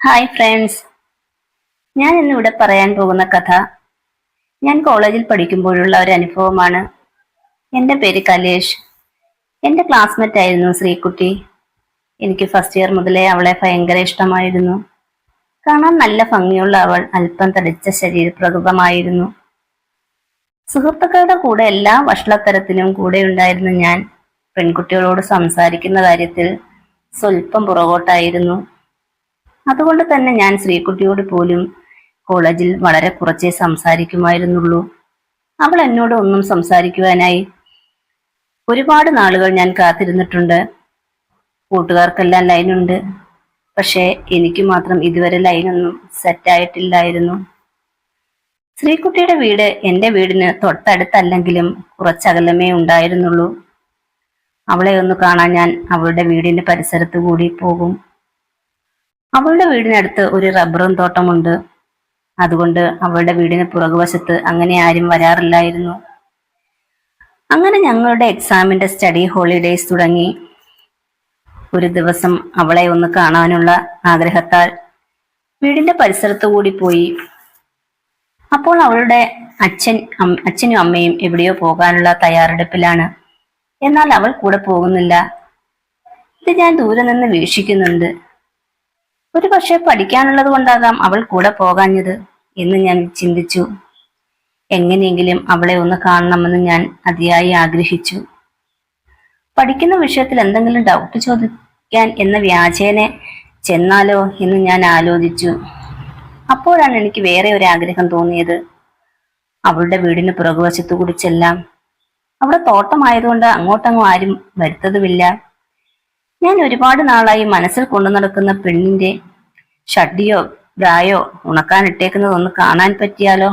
Hi friends, ഞാൻ ഇന്നിവിടെ പറയാൻ പോകുന്ന കഥ ഞാൻ കോളേജിൽ പഠിക്കുമ്പോഴുള്ള ഒരു അനുഭവമാണ്. എൻ്റെ പേര് കലേഷ്. എൻ്റെ ക്ലാസ്മേറ്റ് ആയിരുന്നു ശ്രീകുട്ടി. എനിക്ക് ഫസ്റ്റ് ഇയർ മുതലേ അവളെ ഭയങ്കര ഇഷ്ടമായിരുന്നു. കാണാൻ നല്ല ഭംഗിയുള്ള അവൾ അല്പം തടിച്ച ശരീരപ്രകൃതമായിരുന്നു. സുഹൃത്തുക്കളുടെ കൂടെ എല്ലാ വഷളത്തരത്തിനും കൂടെ ഉണ്ടായിരുന്ന ഞാൻ പെൺകുട്ടികളോട് സംസാരിക്കുന്ന കാര്യത്തിൽ സ്വല്പം പുറകോട്ടായിരുന്നു. അതുകൊണ്ട് തന്നെ ഞാൻ ശ്രീകുട്ടിയോട് പോലും കോളേജിൽ വളരെ കുറച്ചേ സംസാരിക്കുമായിരുന്നുള്ളൂ. അവൾ എന്നോട് ഒന്നും സംസാരിക്കുവാനായി ഒരുപാട് നാളുകൾ ഞാൻ കാത്തിരുന്നിട്ടുണ്ട്. കൂട്ടുകാർക്കെല്ലാം ലൈനുണ്ട്, പക്ഷേ എനിക്ക് മാത്രം ഇതുവരെ ലൈനൊന്നും സെറ്റായിട്ടില്ലായിരുന്നു. ശ്രീകുട്ടിയുടെ വീട് എൻ്റെ വീടിന് തൊട്ടടുത്തല്ലെങ്കിലും കുറച്ചകലമേ ഉണ്ടായിരുന്നുള്ളൂ. അവളെ ഒന്ന് കാണാൻ ഞാൻ അവളുടെ വീടിന്റെ പരിസരത്ത് കൂടി പോകും. അവളുടെ വീടിനടുത്ത് ഒരു റബ്ബറും തോട്ടമുണ്ട്. അതുകൊണ്ട് അവളുടെ വീടിന് പുറകുവശത്ത് അങ്ങനെ ആരും വരാറില്ലായിരുന്നു. അങ്ങനെ ഞങ്ങളുടെ എക്സാമിന്റെ സ്റ്റഡി ഹോളിഡേയ്സ് തുടങ്ങി. ഒരു ദിവസം അവളെ ഒന്ന് കാണാനുള്ള ആഗ്രഹത്താൽ വീടിന്റെ പരിസരത്ത് കൂടി പോയി. അപ്പോൾ അവളുടെ അച്ഛനും അമ്മയും എവിടെയോ പോകാനുള്ള തയ്യാറെടുപ്പിലാണ്. എന്നാൽ അവൾ കൂടെ പോകുന്നില്ല. ഇത് ഞാൻ ദൂരെ നിന്ന് വീക്ഷിക്കുന്നുണ്ട്. ഒരു പക്ഷെ പഠിക്കാനുള്ളത് കൊണ്ടാകാം അവൾ കൂടെ പോകാഞ്ഞത് എന്ന് ഞാൻ ചിന്തിച്ചു. എങ്ങനെയെങ്കിലും അവളെ ഒന്ന് കാണണമെന്ന് ഞാൻ അതിയായി ആഗ്രഹിച്ചു. പഠിക്കുന്ന വിഷയത്തിൽ എന്തെങ്കിലും ഡൗട്ട് ചോദിക്കാൻ എന്ന വ്യാജേനെ ചെന്നാലോ എന്ന് ഞാൻ ആലോചിച്ചു. അപ്പോഴാണ് എനിക്ക് വേറെ ഒരു ആഗ്രഹം തോന്നിയത്. അവളുടെ വീടിന് പുറകുവശത്തു കൂടി ചെല്ലാം. അവിടെ തോട്ടമായതുകൊണ്ട് അങ്ങോട്ടങ്ങും ആരും വരുത്തതുമില്ല. ഞാൻ ഒരുപാട് നാളായി മനസ്സിൽ കൊണ്ടു നടക്കുന്ന പെണ്ണിന്റെ ഷഡ്ഡിയോ ബ്രായോ ഉണക്കാനിട്ടേക്കുന്നതൊന്ന് കാണാൻ പറ്റിയാലോ.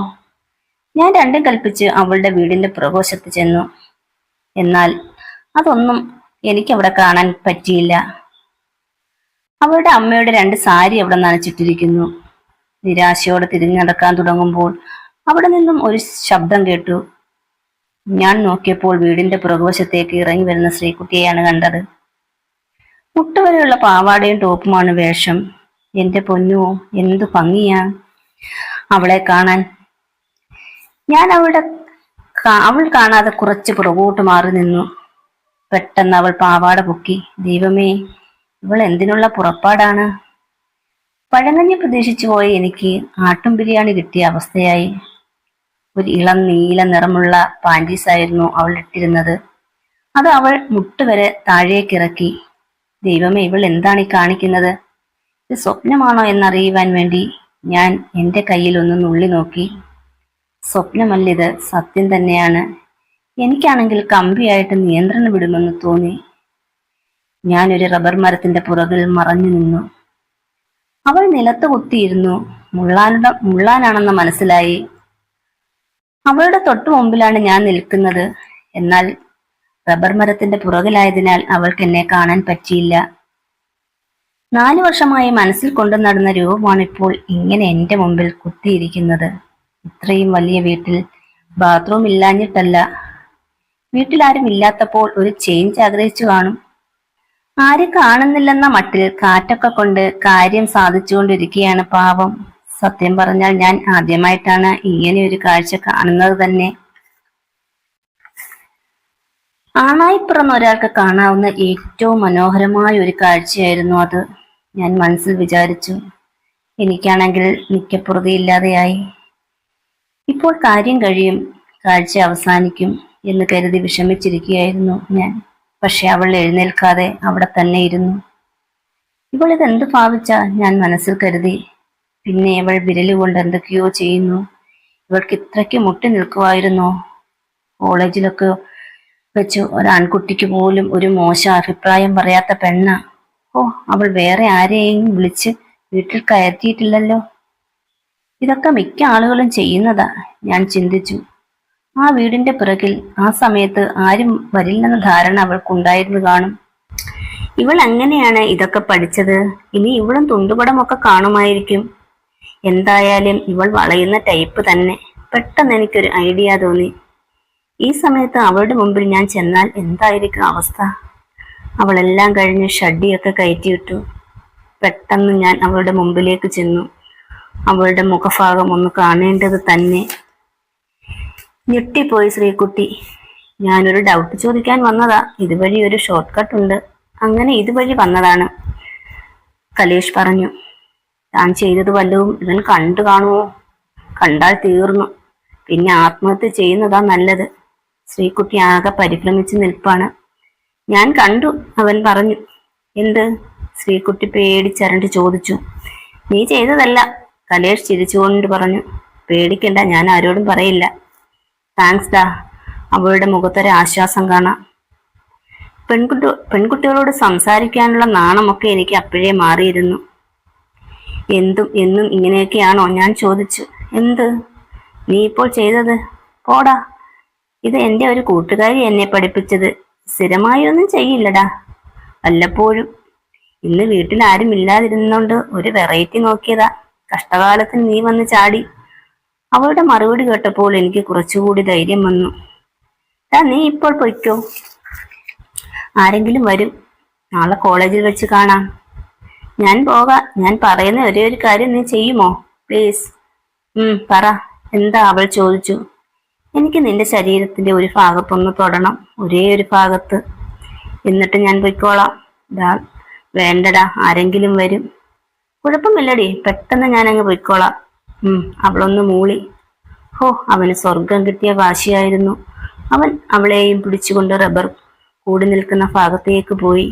ഞാൻ രണ്ടും കൽപ്പിച്ച് അവളുടെ വീടിന്റെ പുറകുവശത്ത് ചെന്നു. എന്നാൽ അതൊന്നും എനിക്കവിടെ കാണാൻ പറ്റിയില്ല. അവളുടെ അമ്മയുടെ രണ്ട് സാരി അവിടെ നനച്ചിട്ടിരിക്കുന്നു. നിരാശയോടെ തിരിഞ്ഞു നടക്കാൻ തുടങ്ങുമ്പോൾ അവിടെ നിന്നും ഒരു ശബ്ദം കേട്ടു. ഞാൻ നോക്കിയപ്പോൾ വീടിന്റെ പുറകുവശത്തേക്ക് ഇറങ്ങി വരുന്ന ശ്രീകുട്ടിയെയാണ് കണ്ടത്. മുട്ടുവരെയുള്ള പാവാടയും ടോപ്പുമാണ് വേഷം. എന്റെ പൊന്നുവോ, എന്തു ഭംഗിയാ അവളെ കാണാൻ. ഞാൻ അവൾ കാണാതെ കുറച്ച് പുറകോട്ട് മാറി നിന്നു. പെട്ടെന്ന് അവൾ പാവാട പൊക്കി. ദൈവമേ, ഇവൾ എന്തിനുള്ള പുറപ്പാടാണ്! പഴങ്കഞ്ഞി പ്രതീക്ഷിച്ചു പോയ എനിക്ക് ആട്ടും ബിരിയാണി കിട്ടിയ അവസ്ഥയായി. ഒരു ഇളം നീല നിറമുള്ള പാൻറ്റീസായിരുന്നു അവൾ ഇട്ടിരുന്നത്. അത് അവൾ മുട്ടുവരെ താഴേക്കിറക്കി. ദൈവമേ, ഇവൾ എന്താണ് ഈ കാണിക്കുന്നത്? ഇത് സ്വപ്നമാണോ എന്നറിയുവാൻ വേണ്ടി ഞാൻ എൻ്റെ കയ്യിൽ ഒന്ന് നുള്ളി നോക്കി. സ്വപ്നമല്ലിത്, സത്യം തന്നെയാണ്. എനിക്കാണെങ്കിൽ കമ്പിയായിട്ട് നിയന്ത്രണം വിടുമെന്ന് തോന്നി. ഞാനൊരു റബ്ബർ മരത്തിന്റെ പുറകിൽ മറഞ്ഞു നിന്നു. അവൾ നിലത്ത് കുത്തിയിരുന്നു. മുള്ളാനാണെന്ന് മനസ്സിലായി. അവളുടെ തൊട്ടു മുമ്പിലാണ് ഞാൻ നിൽക്കുന്നത്. എന്നാൽ റബ്ബർ മരത്തിന്റെ പുറകിലായതിനാൽ അവൾക്ക് എന്നെ കാണാൻ പറ്റിയില്ല. 4 വർഷമായി മനസ്സിൽ കൊണ്ടു നടന്ന രൂപമാണിപ്പോൾ ഇങ്ങനെ എന്റെ മുമ്പിൽ കുത്തിയിരിക്കുന്നത്. ഇത്രയും വലിയ വീട്ടിൽ ബാത്റൂം ഇല്ലാഞ്ഞിട്ടല്ല. വീട്ടിലാരും ഇല്ലാത്തപ്പോൾ ഒരു ചേഞ്ച് ആഗ്രഹിച്ചു കാണും. ആരും കാണുന്നില്ലെന്ന മട്ടിൽ കാറ്റൊക്കെ കൊണ്ട് കാര്യം സാധിച്ചുകൊണ്ടിരിക്കുകയാണ് പാവം. സത്യം പറഞ്ഞാൽ ഞാൻ ആദ്യമായിട്ടാണ് ഇങ്ങനെ ഒരു കാഴ്ച കാണുന്നത് തന്നെ. ആണായി പിറന്ന ഒരാൾക്ക് കാണാവുന്ന ഏറ്റവും മനോഹരമായ ഒരു കാഴ്ചയായിരുന്നു അത്. ഞാൻ മനസ്സിൽ വിചാരിച്ചു. എനിക്കാണെങ്കിൽ നിക്കപ്പുറതിയില്ലാതെയായി. ഇപ്പോൾ കാര്യം കഴിയും, കാഴ്ച അവസാനിക്കും എന്ന് കരുതി വിഷമിച്ചിരിക്കുകയായിരുന്നു ഞാൻ. പക്ഷെ അവൾ എഴുന്നേൽക്കാതെ അവിടെ തന്നെ ഇരുന്നു. ഇവൾ ഇതെന്ത് ഭാവിച്ച ഞാൻ മനസ്സിൽ കരുതി. പിന്നെ ഇവൾ വിരലുകൊണ്ട് എന്തൊക്കെയോ ചെയ്യുന്നു. ഇവൾക്ക് ഇത്രയ്ക്ക് മുട്ടി നിൽക്കുമായിരുന്നോ? കോളേജിലൊക്കെ വെച്ച് ഒരാൺകുട്ടിക്ക് പോലും ഒരു മോശം അഭിപ്രായം പറയാത്ത പെണ്ണ. ഓ, അവൾ വേറെ ആരെയും വിളിച്ച് വീട്ടിൽ കയറ്റിയിട്ടില്ലല്ലോ. ഇതൊക്കെ മിക്ക ആളുകളും ചെയ്യുന്നതാ, ഞാൻ ചിന്തിച്ചു. ആ വീടിന്റെ പിറകിൽ ആ സമയത്ത് ആരും വരില്ലെന്ന ധാരണ അവൾക്കുണ്ടായിരുന്നു കാണും. ഇവൾ എങ്ങനെയാണ് ഇതൊക്കെ പഠിച്ചത്? ഇനി ഇവളും തുണ്ടുപടമൊക്കെ കാണുമായിരിക്കും. എന്തായാലും ഇവൾ വളയുന്ന ടൈപ്പ് തന്നെ. പെട്ടെന്ന് എനിക്കൊരു ഐഡിയ തോന്നി. ഈ സമയത്ത് അവളുടെ മുമ്പിൽ ഞാൻ ചെന്നാൽ എന്തായിരിക്കും അവസ്ഥ? അവളെല്ലാം കഴിഞ്ഞ് ഷഡ്ഡിയൊക്കെ കയറ്റിയിട്ടു. പെട്ടെന്ന് ഞാൻ അവളുടെ മുമ്പിലേക്ക് ചെന്നു. അവളുടെ മുഖഭാഗം ഒന്ന് കാണേണ്ടത് തന്നെ. ഞെട്ടിപ്പോയി ശ്രീകുട്ടി. ഞാനൊരു ഡൗട്ട് ചോദിക്കാൻ വന്നതാ. ഇതുവഴി ഒരു ഷോർട്ട് കട്ട് ഉണ്ട്, അങ്ങനെ ഇതുവഴി വന്നതാണ്. കലേഷ് പറഞ്ഞു. താൻ ചെയ്തത് വല്ലതും ഇവൻ കണ്ടു കാണുമോ? കണ്ടാൽ തീർന്നു, പിന്നെ ആത്മഹത്യ ചെയ്യുന്നതാ നല്ലത്. ശ്രീകുട്ടി ആകെ പരിഭ്രമിച്ച് നിൽപ്പാണ്. ഞാൻ കണ്ടു, അവൻ പറഞ്ഞു. എന്ത്? ശ്രീകുട്ടി പേടിച്ചരണ്ട് ചോദിച്ചു. നീ ചെയ്തതല്ല, കലേഷ് ചിരിച്ചുകൊണ്ട് പറഞ്ഞു. പേടിക്കണ്ട, ഞാൻ ആരോടും പറയില്ല. താങ്ക്സ് ഡാ. അവളുടെ മുഖത്തൊരു ആശ്വാസം കാണാം. പെൺകുട്ടികളോട് സംസാരിക്കാനുള്ള നാണമൊക്കെ എനിക്ക് അപ്പോഴേ മാറിയിരുന്നു. എന്തും എന്നും ഇങ്ങനെയൊക്കെയാണോ? ഞാൻ ചോദിച്ചു. എന്ത്? നീ ഇപ്പോൾ ചെയ്തത്? പോടാ, ഇത് എന്റെ ഒരു കൂട്ടുകാരി എന്നെ പഠിപ്പിച്ചത്. സ്ഥിരമായി ഒന്നും ചെയ്യില്ലടാ, വല്ലപ്പോഴും. ഇന്ന് വീട്ടിൽ ആരും ഇല്ലാതിരുന്നോണ്ട് ഒരു വെറൈറ്റി നോക്കിയതാ. കഷ്ടകാലത്തിന് നീ വന്ന് ചാടി. അവളുടെ മറുപടി കേട്ടപ്പോൾ എനിക്ക് കുറച്ചുകൂടി ധൈര്യം വന്നു. നീ ഇപ്പോൾ പൊയ്ക്കോ, ആരെങ്കിലും വരും. നാളെ കോളേജിൽ വെച്ച് കാണാം. ഞാൻ പോകാം. ഞാൻ പറയുന്ന ഒരേ ഒരു കാര്യം നീ ചെയ്യുമോ പ്ലീസ്? പറ. എന്താ? അവൾ ചോദിച്ചു. എനിക്ക് നിന്റെ ശരീരത്തിന്റെ ഒരു ഭാഗത്തൊന്ന് തൊടണം, ഒരേ ഒരു ഭാഗത്ത്. എന്നിട്ട് ഞാൻ പൊയ്ക്കോളാം. വേണ്ടടാ, ആരെങ്കിലും വരും. കുഴപ്പമില്ലടി, പെട്ടെന്ന് ഞാൻ അങ്ങ് പൊയ്ക്കോളാം. അവളൊന്ന് മൂളി. ഹോ, അവന് സ്വർഗം കിട്ടിയ വാശിയായിരുന്നു. അവൻ അവളെയും പിടിച്ചുകൊണ്ട് റബ്ബർ കൂടി നിൽക്കുന്ന ഭാഗത്തേക്ക് പോയി.